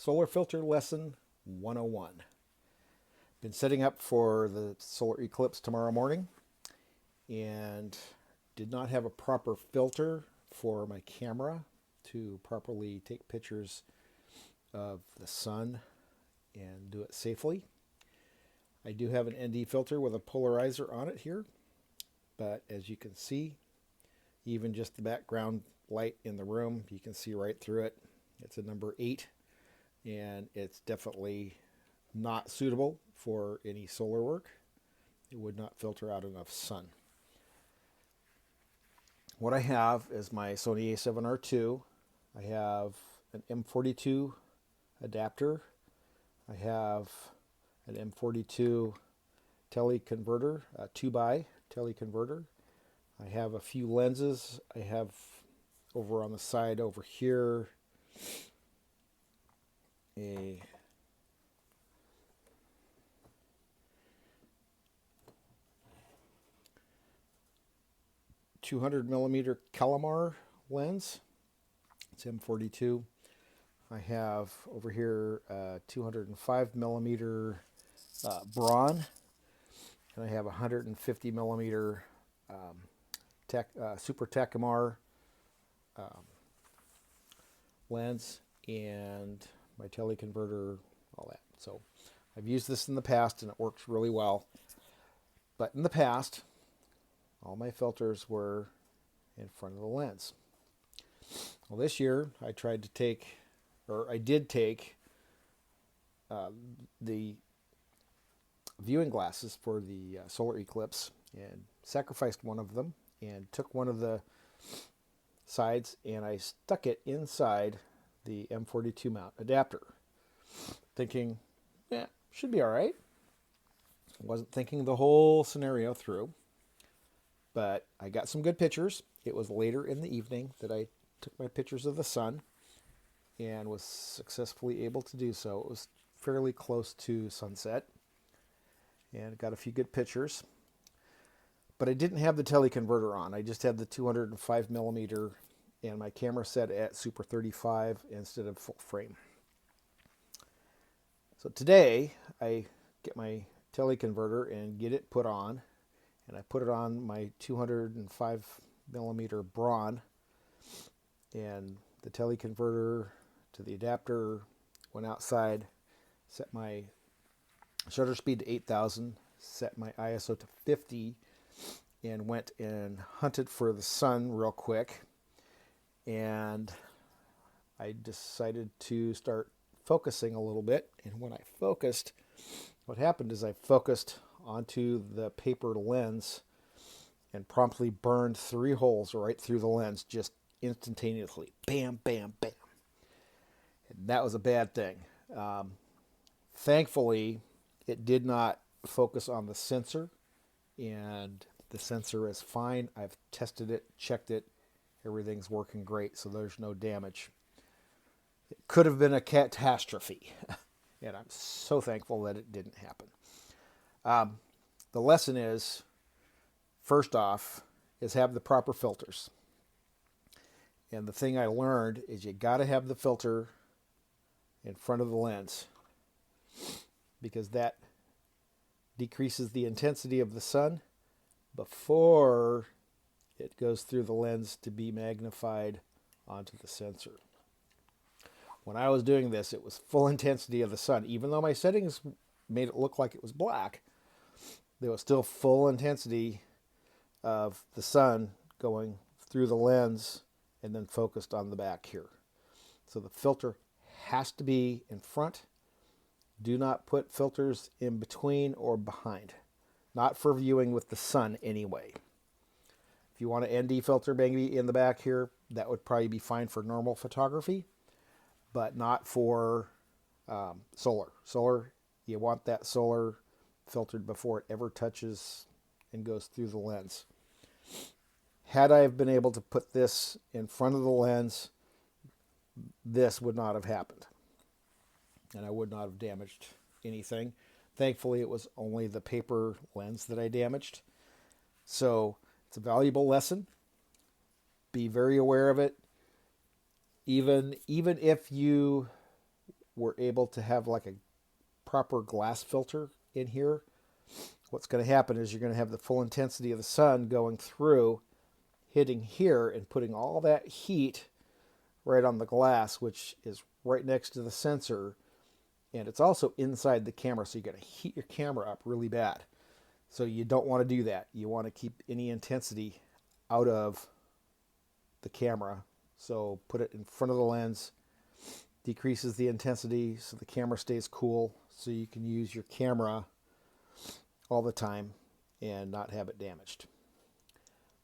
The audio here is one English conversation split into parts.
Solar Filter Lesson 101. Been setting up for the solar eclipse tomorrow morning and did not have a proper filter for my camera to properly take pictures of the sun and do it safely. I do have an ND filter with a polarizer on it here, but as you can see, even just the background light in the room, you can see right through it. It's a number 8, and it's definitely not suitable for any solar work. It would not filter out enough sun. What I have is my Sony a7R II. I have an M42 adapter. I have an M42 teleconverter, a 2x teleconverter. I have a few lenses. I have over on the side over here a $200mm Calamar lens. It's M42. I have over here 205mm Braun, and I have 150mm Super Takumar lens, and my teleconverter, all that. So I've used this in the past and it works really well. But in the past, all my filters were in front of the lens. Well, this year I did take the viewing glasses for the solar eclipse and sacrificed one of them and took one of the sides and I stuck it inside the M42 mount adapter, thinking, yeah, should be all right. Wasn't thinking the whole scenario through, but I got some good pictures. It was later in the evening that I took my pictures of the sun and was successfully able to do so. It was fairly close to sunset and got a few good pictures. But I didn't have the teleconverter on. I just had the 205mm and my camera set at Super 35 instead of full frame. So today I get my teleconverter and get it put on, and I put it on my 205mm Braun, and the teleconverter to the adapter, went outside, set my shutter speed to 8,000, set my ISO to 50, and went and hunted for the sun real quick. And I decided to start focusing a little bit. And when I focused, what happened is I focused onto the paper lens and promptly burned 3 holes right through the lens just instantaneously. Bam, bam, bam. And that was a bad thing. Thankfully, it did not focus on the sensor, and the sensor is fine. I've tested it, checked it. Everything's working great, so there's no damage. It could have been a catastrophe, and I'm so thankful that it didn't happen. The lesson is, first off, is have the proper filters. And the thing I learned is you got to have the filter in front of the lens, because that decreases the intensity of the sun before it goes through the lens to be magnified onto the sensor. When I was doing this, it was full intensity of the sun. Even though my settings made it look like it was black, there was still full intensity of the sun going through the lens and then focused on the back here. So the filter has to be in front. Do not put filters in between or behind. Not for viewing with the sun anyway. If you want an ND filter maybe in the back here, that would probably be fine for normal photography, but not for solar. Solar, you want that solar filtered before it ever touches and goes through the lens. Had I been able to put this in front of the lens, this would not have happened, and I would not have damaged anything. Thankfully, it was only the paper lens that I damaged. So it's a valuable lesson. Be very aware of it. Even if you we're able to have like a proper glass filter in here, what's going to happen is you're going to have the full intensity of the sun going through, hitting here and putting all that heat right on the glass, which is right next to the sensor. And it's also inside the camera, so you're going to heat your camera up really bad. So you don't want to do that. You want to keep any intensity out of the camera. So put it in front of the lens, decreases the intensity so the camera stays cool, so you can use your camera all the time and not have it damaged.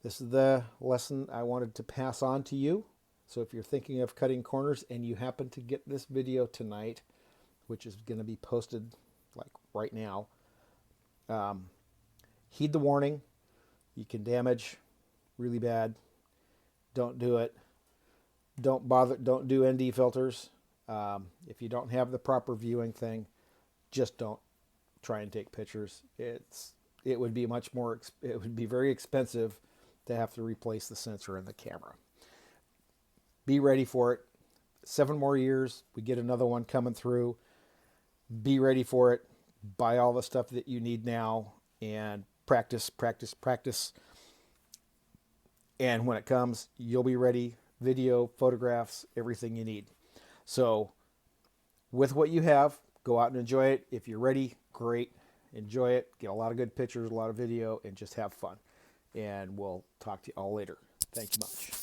This is the lesson I wanted to pass on to you. So if you're thinking of cutting corners and you happen to get this video tonight, which is going to be posted like right now, heed the warning. You can damage really bad. Don't do it. Don't bother. Don't do ND filters. If you don't have the proper viewing thing, just don't try and take pictures. It would be much more. It would be very expensive to have to replace the sensor in the camera. Be ready for it. 7 more years, we get another one coming through. Be ready for it. Buy all the stuff that you need now and practice, practice, practice. And when it comes, you'll be ready. Video, photographs, everything you need. So with what you have, go out and enjoy it. If you're ready, great. Enjoy it. Get a lot of good pictures, a lot of video, and just have fun. And we'll talk to you all later. Thank you much.